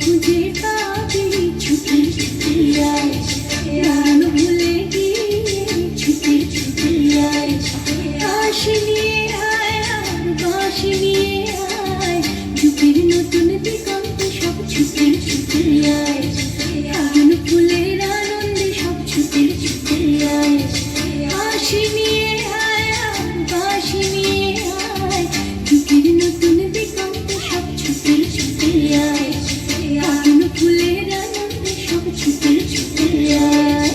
খুঁজে পাবি ছুটে ছুটে আয়, মন ভুলে গিয়ে ছুটে ছুটে আয়। বাঁশি নিয়ে আয় আর বাঁশি নিয়ে আয়, যুগের নতুন দিগন্ত সব ছুটে ছুটে আয়। ফাগুন ফুলের আনন্দে সব ছুটে ছুটে আয়। বাঁশি নিয়ে আয় আর বাঁশি নিয়ে আয়, যুগের নতুন দিগন্ত সব ছুটে ছুটে আয়। ফাগুন ফুলের আনন্দে সব ছুটে ছুটে আয়।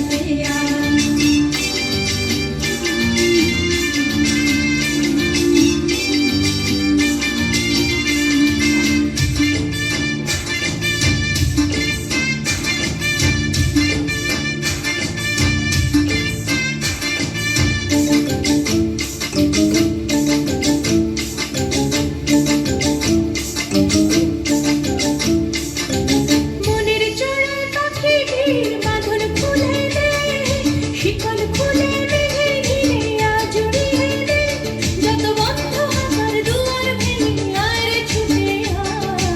মনের চড়াই পাখিটির বাঁধন খুলে দে, শিকল খুলে বেঁধে ঘিরে আজ উড়িয়ে দে। যত বন্ধ হাজার দুয়ার ভেঙে আয় রে ছুটে আয়।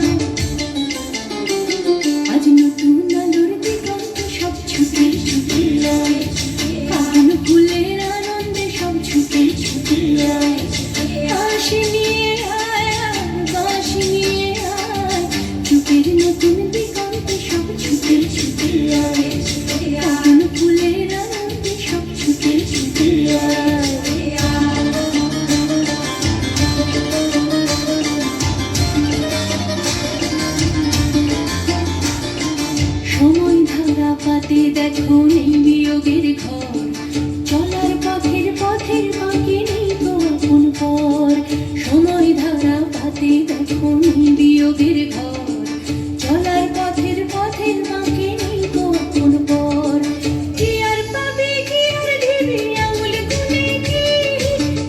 আজ নতুন আলোর দিগন্ত সব ছুটে ছুটে আয়। ফাগুন ফুলের আনন্দে সব ছুটে ছুটে আয়। বাঁশি নিয়ে আয় আর বাঁশি নিয়ে আয়, যুগের নতুন দিগন্তে সব ছুটে ছুটে আয়। ফাগুন ফুলের আনন্দে সব ছুটে ছুটে আয়। সময় ধারা পাতে দেখো নেই বিয়োগের ঘর, চলার পথের বাঁকে নেই তো আপন পর। সময় ধারা পাতে দেখো নেই বিয়োগের ঘর, চলার পথের বাঁকে নেই তো আপন পর। কি আর পাবি কি আর দিবি আঙুল গুনে কি,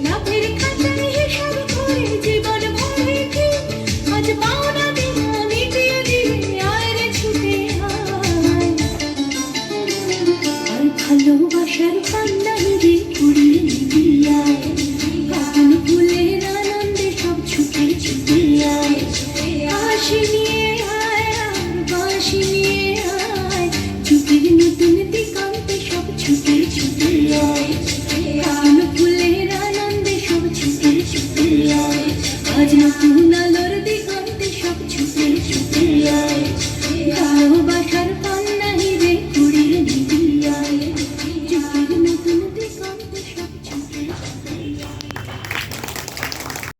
লাভের খাতায় হিসাব করে জীবন ভরে কি। আজ পাওনা দিনা মিটিয়ে দিবি আয় রে ছুটে আয়। আর ভালোবাসার কান্নাই রে কুড়িয়ে নিবি আয়। ফাগুন ফুলের আনন্দে সব ছুটে ছুটে আয়। বাঁশি নিয়ে আয় আর বাঁশি নিয়ে আয়, যুগের নতুন দিগন্তে সব ছুটে ছুটে আয়। ফাগুন ফুলের আনন্দে সব ছুটে ছুটে আয়। আজ নতুন আলো